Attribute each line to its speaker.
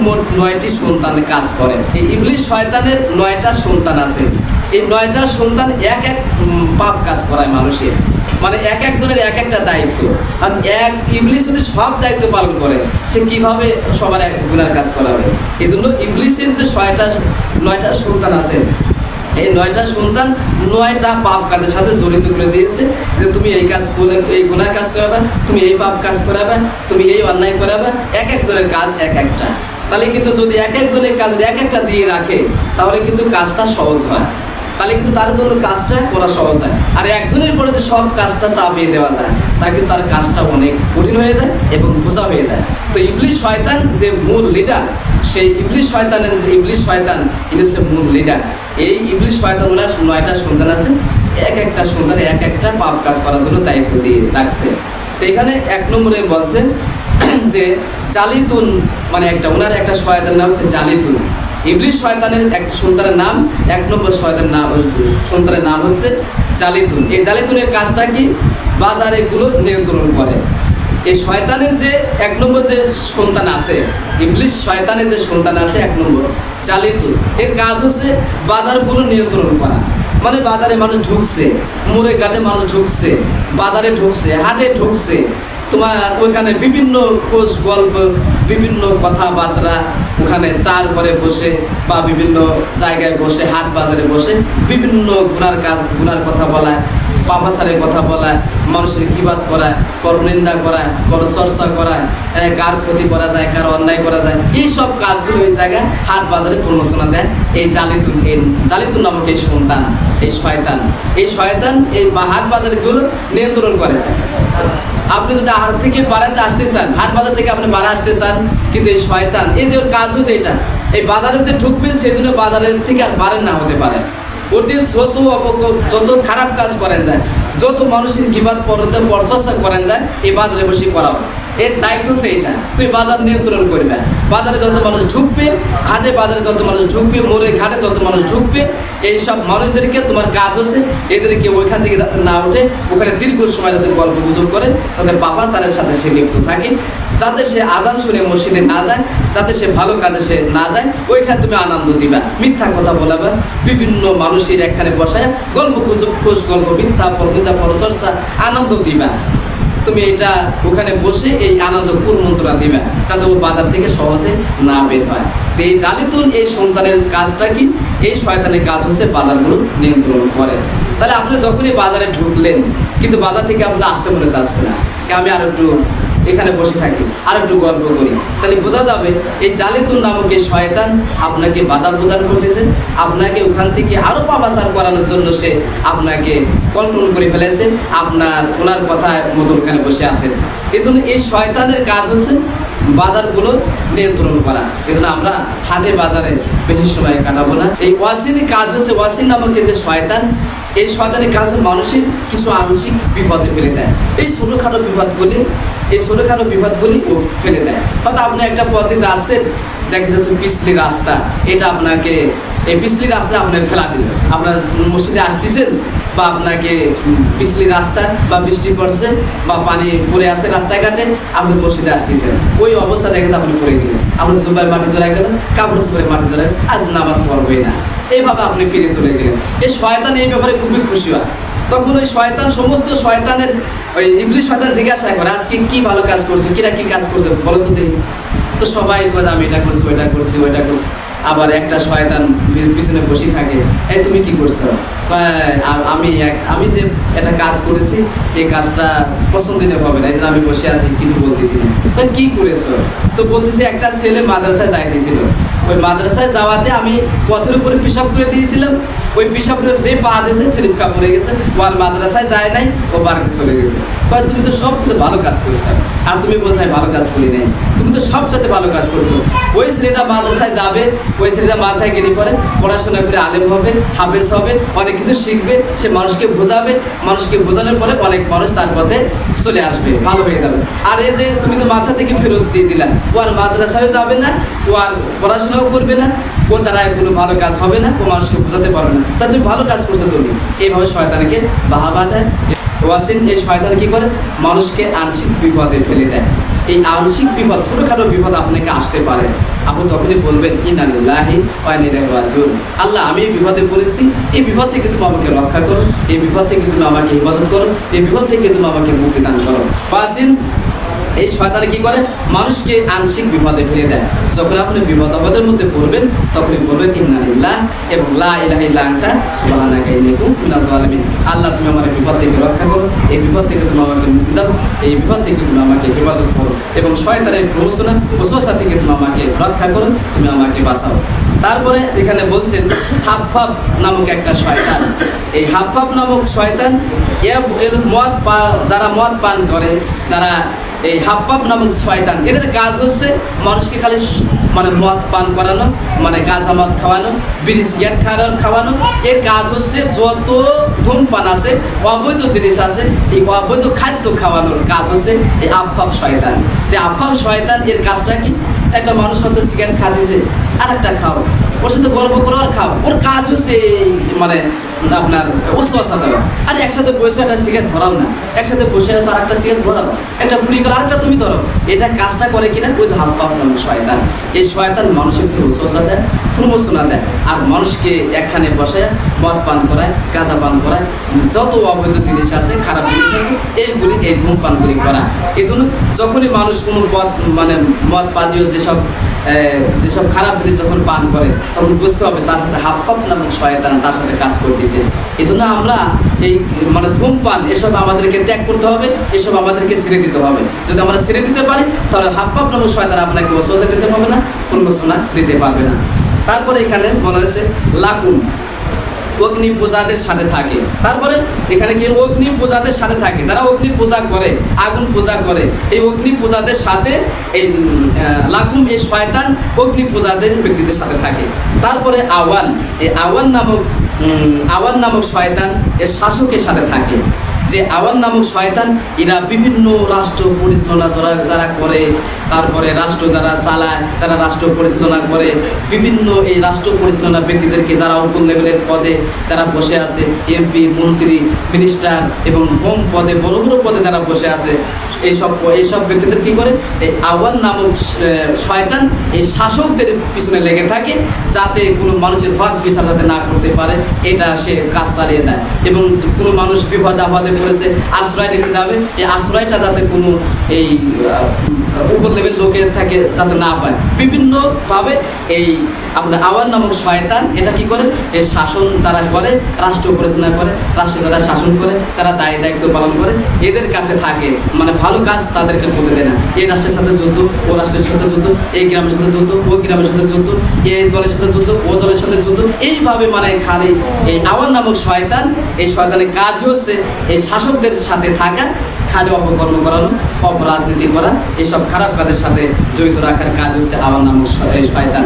Speaker 1: মোট 9টি সন্তান কাজ করে। এই ইবলিশ শয়তানের 9টা সন্তান আছে। এই 9টা সন্তান এক এক পাপ কাজ করায় মানুষের, মানে এক একজনের এক একটা দায়িত্ব। আর এক ইবলিশ যদি সব দায়িত্ব পালন করে, সে কিভাবে সবার এক গুনার কাজ করাবে? এই জন্য ইবলিশের যে 9টা সন্তান আছে, এই 9টা সন্তান 9টা পাপ কাজের সাথে জড়িত করে দিয়েছে, যে তুমি এই কাজ করলে এই গুনার কাজ করাবে, তুমি এই পাপ কাজ করাবে, তুমি এই অন্যায় করাবে। এক একজনের কাজ এক একটা। তাহলে কিন্তু যদি এক একজনের কাজ এক একটা দিয়ে রাখে, তাহলে কিন্তু কাজটা সহজ হয়, তাহলে কিন্তু তার জন্য কাজটা করা সহজ হয়। আর একজনের পরে যে সব কাজটা চাপিয়ে দেওয়া যায়, তা কিন্তু তার কাজটা অনেক কঠিন হয়ে যায় এবং বোঝা হয়ে যায়। তো ইবলিশ শয়তান যে মূল লিডার, সেই ইবলিশ শয়তানের যে ইবলিশ শয়তান, এটা হচ্ছে মূল লিডার। এই ইবলিশ শয়তান ওনার 9টা সন্তান আছে, এক একটা সন্তানে এক একটা পাপ কাজ করার জন্য দায়িত্ব দিয়ে রাখছে। তো এখানে 1 নম্বরে বলছে যে জালিতুন, মানে ওনার একটা শয়তানের নাম হচ্ছে জালিতুন। ইবলিশ শয়তানের এক সন্তানের নাম, 1 নম্বর সন্তানের নাম হচ্ছে জালিতুন। এই জালিতুনের কাজটা কি? বাজারেগুলো নিয়ন্ত্রণ করে। এই শয়তানের যে 1 নম্বর যে সন্তান আছে, ইবলিশ শয়তানের যে সন্তান আছে 1 নম্বর জালিতুন, এর কাজ হচ্ছে বাজারগুলো নিয়ন্ত্রণ করা। মানে বাজারে মানুষ ঢুকছে, মোড়ে ঘাটে মানুষ ঢুকছে, বাজারে ঢুকছে, হাটে ঢুকছে, তোমার ওইখানে বিভিন্ন খোঁজ গল্প, বিভিন্ন কথাবার্তা, ওখানে চার করে বসে বা বিভিন্ন জায়গায় বসে, হাট বাজারে বসে বিভিন্ন গুনার কথা বলা, পাপাচারের কথা বলা, মানুষের গীবাত করা, পরনিন্দা করা, পরচর্চা করা, কার ক্ষতি করা যায়, কার অন্যায় করা যায়, এইসব কাজগুলো ওই জায়গায় হাট বাজারে প্রমোশনা দেয় এই জালিতুন নামক এই সন্তান, এই শয়তান। এই শয়তান এই হাট বাজারগুলো নিয়ন্ত্রণ করে। আপনি যদি হাট থেকে বাড়াতে আসতে চান, হাট বাজার থেকে আপনি বাড়া আসতে চান, কিন্তু এই শয়তান এই যে কাজ হচ্ছে এটা, এই বাজারে যে ঢুকবেন সেই জন্য বাজারের থেকে আর বাড়েন না হতে পারে। ওটি যত খারাপ কাজ করেন যায়, যত মানুষের গীবাত পরচর্চা করেন যায়, এই বাজারে বসে করাও। এর দায়িত্ব হচ্ছে এইটা, তুই বাজার নিয়ন্ত্রণ করবে। বাজারে যত মানুষ ঢুকবে, হাটে বাজারে যত মানুষ ঢুকবে, মোড়ে ঘাটে যত মানুষ ঢুকবে, এইসব মানুষদেরকে তোমার কাজ হচ্ছে এদেরকে ওইখান থেকে যাতে না উঠে, ওখানে দীর্ঘ সময় যাতে গল্প গুজব করে, তাদের পাপাচারের সাথে সে লিপ্ত থাকে, যাতে সে আজান শুনে মসজিদে না যায়, যাতে সে ভালো কাজে সে না যায়, ওইখানে তুমি আনন্দ দিবা, মিথ্যা কথা বলাবা, বিভিন্ন মানুষের একখানে বসায় গল্প গুজব, খোঁজ গল্প, মিথ্যা পরচর্চা, আনন্দ দিবা। তুমি এটা ওখানে বসে এই আনন্দ মন্ত্রণা দিবে, যাতে ও বাজার থেকে সহজে না বের হয়। তো এই জালিতুন এই সন্তানের কাজটা কি? এই শয়তানের কাজ হচ্ছে বাজারগুলো নিয়ন্ত্রণ করে। তাহলে আপনি যখনই বাজারে ঢুকলেন, কিন্তু বাজার থেকে আপনার আসতে মনে চাচ্ছে না, আমি আর একটু এখানে বসে থাকি, আর একটু গল্প করি, তাহলে বোঝা যাবে এই জালিতুন নামক এই শয়তান আপনাকে বাধা প্রদান করতেছে, আপনাকে ওখান থেকে আরও পাপাচার করানোর জন্য সে আপনাকে কন্ট্রোল করে ফেলেছে, ওনার কথা মতো ওখানে বসে আছেন। এই জন্য এই শয়তানের কাজ হচ্ছে বাজারগুলো নিয়ন্ত্রণ করা। এই জন্য আমরা হাটে বাজারে বেশি সময় কাটাবো না। এই ওয়াসিনের কাজ হচ্ছে, ওয়াসিন নামক যে শয়তান, এই শয়তানের কাজ মানুষের কিছু আংশিক বিপদে ফেলে দেয়। এই ছোটোখাটো বিপদগুলি ও ফেলে দেয়। হয়তো আপনি একটা পথে যাচ্ছেন, দেখা যাচ্ছে পিছলি রাস্তা, এটা আপনাকে এই পিছলি রাস্তা আপনাকে ফেলা দিল। আপনার মসজিদে আসতেছেন, বা আপনাকে পিছলি রাস্তা, বা বৃষ্টি পড়ছে, বা পানি পড়ে আছে রাস্তাঘাটে, আপনি মসজিদে আসতেছেন, ওই অবস্থা দেখে আপনি পড়ে গেলেন, আপনার জুব্বায় মাটি জড়াই গেল, কাপড় চোপড়ে মাটি জড়াই, আজ নামাজ পড়বেই না, এইভাবে আপনি ফিরে চলে গেলেন। এই শয়তান এই ব্যাপারে খুবই খুশি হয়। তখন ওই শয়তান, সমস্ত শয়তানের ওই ইবলিশ শয়তান জিজ্ঞাসা করে, আজকে কি ভালো কাজ করছে, কিরা কি কাজ করছে বলো তো দেখি। তো সবাই বলে আমি এটা করছি, ওইটা করছি, ওইটা করছি। আবার একটা শয়তান পিছনে বসে থাকে, এই তুমি কি করছো? আমি যে একটা কাজ করেছি, এই কাজটা পছন্দিত হবে না, এই জন্য আমি বসে আছি, কিছু বলতেছি না। কি করেছো? তো বলতেছি একটা ছেলে মাদ্রাসায় যাইতেছিল, ওই মাদ্রাসায় যাওয়াতে আমি পথের উপরে পেশাব করে দিয়েছিলাম, ওই পেশাবের যে পা দিয়েছে স্লিপ কাপ পড়ে গেছে, ও আর মাদ্রাসায় যায় নাই, ও বাড়িতে চলে গেছে। তুমি তো সব কিছু ভালো কাজ করেছো, আর তুমি বোঝায় ভালো কাজ করি নাই, তুমি তো সব যাতে ভালো কাজ করছো। ওই ছেলেটা মাদ্রাসায় যাবে, ওই ছেলেটা মাদ্রাসায় গেলে পরে পড়াশোনা করে আলেম হবে, হাফেজ হবে, অনেক কিছু শিখবে, সে মানুষকে বোঝাবে, মানুষকে বোঝানোর পরে অনেক মানুষ তার পথে চলে আসবে, ভালো হয়ে যাবে। আর এই যে তুমি তো মাদ্রাসা থেকে ফেরত দিয়ে দিলা, ও আর মাদ্রাসায় যাবে না, ও আর পড়াশোনাও করবে না, ওর দ্বারা কোনো ভালো কাজ হবে না, ও মানুষকে বোঝাতে পারবে না, তা তুমি ভালো কাজ করছো তুমি। এইভাবে শয়তানকে বাহাবা দেয়। ওয়াসিন এই শয়তান কি করে? মানুষকে আংশিক বিপদে ফেলে দেয়। এই আংশিক বিপদ, ছোটোখাটো বিপদ আপনাকে আসতে পারে, আপনি তখনই বলবেন ইন্না লিল্লাহি ওয়া ইন্না ইলাইহি রাজিউন। আল্লাহ, আমি এই বিপদে পড়েছি, এই বিপদ থেকে তুমি আমাকে রক্ষা করো, এই বিপদ থেকে তুমি আমাকে হেফাজত করো, এই বিপদ থেকে তুমি আমাকে মুক্তি দান করো। বাসিন এই শয়তান কি করে? মানুষকে আংশিক বিপদে ফেলে দেয়। যখন আপনি বিপদ আপদের মধ্যে পড়বেন তখনই বলবেন ইন্না লিল্লাহ এবং লা ইলাহা ইল্লা আনতা সুবহানাকা ইন্নী কুনতু মিনাজ জালিমিন। আল্লাহ, তুমি আমার বিপদ থেকে রক্ষা করো, এই বিপদ থেকে তুমি আমাকে মুক্তি দাও, এই বিপদ থেকে তুমি আমাকে হেফাজত করো এবং শয়তানের প্ররোচনা ওসওয়াসা থেকে তুমি আমাকে রক্ষা করো, তুমি আমাকে বাঁচাও। তারপরে এখানে বলছেন হাফফাফ নামক একটা শয়তান। এই হাফফাফ নামক শয়তান যারা মদ পান করে, যারা এই হাফফাফ নামক শয়তান, এদের কাজ হচ্ছে মানুষকে খালি মানে মদ পান করানো, মানে গাঁজা মদ খাওয়ানো, বিড়ি সিগারেট খাওয়ানো। এর কাজ হচ্ছে যত ধূমপান আছে, অবৈধ জিনিস আছে, এই অবৈধ খাদ্য খাওয়ানোর কাজ হচ্ছে এই হাফফাফ শয়তান। এই হাফফাফ শয়তান এর কাজটা কি? একটা মানুষ হয়তো সিগারেট খাওয়াতেছে, আর একটা খাও, ওর সাথে গল্প করো আর খাও। ওর কাজ হচ্ছে মানে আপনার ওসওয়াসা দেওয়া। আর একসাথে বসে একটা সিগারেট ধরাও না, একসাথে বসে আসো আর একটা সিগারেট ধরাও, একটা পুড়ি গেল আরেকটা তুমি ধরো। এটা কাজটা করে কিনা? ওই হাফফাফ নামক শয়তান। এই শয়তান মানুষের ভিতরে ওসওয়াসা দেয়, প্রমোশনা দেয়, আর মানুষকে একখানে বসায় মদ পান করায়, গাঁজা পান করায়, যত অবৈধ জিনিস আছে, খারাপ জিনিস আছে, এইগুলি এই ধূমপানগুলি করা। এই জন্য যখনই মানুষ কোনো মানে মদ পানীয় যেসব খারাপ জিনিস যখন পান করে, তখন বুঝতে হবে তার সাথে হাফফাফ নামক শয়তান তার সাথে কাজ করতেছে। এই জন্য আমরা এই মানে ধূমপান এসব আমাদেরকে ত্যাগ করতে হবে, এসব আমাদেরকে ছেড়ে দিতে হবে। যদি আমরা ছেড়ে দিতে পারি তাহলে হাফফাফ নামক শয়তান আপনাকে ওসওয়াসা দিতে পারবে না, প্রমোশনা দিতে পারবে না। তারপরে এখানে বলা হয়েছে লাকুম, অগ্নি পূজাদের সাথে থাকে। তারপরে এখানে কি? অগ্নি পূজাদের সাথে থাকে। যারা অগ্নি পূজা করে, আগুন পূজা করে, এই অগ্নি পূজাদের সাথে এই লাকুম, এই শয়তান অগ্নি পূজাদের ব্যক্তিদের সাথে থাকে। তারপরে আওয়ান, এই আওয়ান নামক শয়তান এর শাসকের সাথে থাকে। যে আওয়ান নামক শয়তান, এরা বিভিন্ন রাষ্ট্র পরিচালনা যারা করে, তারপরে রাষ্ট্র যারা চালায়, যারা রাষ্ট্র পরিচালনা করে, বিভিন্ন এই রাষ্ট্র পরিচালনা ব্যক্তিদেরকে যারা উপর লেভেলের পদে যারা বসে আছে, এমপি, মন্ত্রী, মিনিস্টার এবং হোম পদে, বড় বড় পদে যারা বসে আছে, এইসব ব্যক্তিদের কী করে? এই আওয়ান নামক শয়তান এই শাসকদের পিছনে লেগে থাকে, যাতে কোনো মানুষের হক বিচার যাতে না করতে পারে, এটা সে কাজ চালিয়ে দেয়। এবং কোনো মানুষ বিপদ আপদে পড়েছে, আশ্রয় নিতে যাবে, এই আশ্রয়টা যাতে কোনো এই উপর লেভেল লোকের থাকে যাতে না পায়, বিভিন্নভাবে এই আপনার আওয়ান নামক শয়তান এটা কি করে? এই শাসন যারা করে, রাষ্ট্র পরিচালনা করে, রাষ্ট্র যারা শাসন করে, যারা দায়িত্ব পালন করে, এদের কাছে থাকে, মানে ভালো কাজ তাদেরকে করতে দেয় না। এই রাষ্ট্রের সাথে যুদ্ধ, ও রাষ্ট্রের সাথে যুদ্ধ, এই গ্রামের সাথে যুদ্ধ, ও গ্রামের সাথে যুদ্ধ, এই দলের সাথে যুদ্ধ, ও দলের সাথে যুদ্ধ, এইভাবে মানে খালি এই আওয়ান নামক শয়তান, এই শয়তানের কাজ হচ্ছে এই শাসকদের সাথে থাকা, খালি অপকর্ম করানো, অপরাজনীতি করা, এসব খারাপ কাজের সাথে জড়িত রাখার কাজ হচ্ছে আওয়ান নামক শয়তান।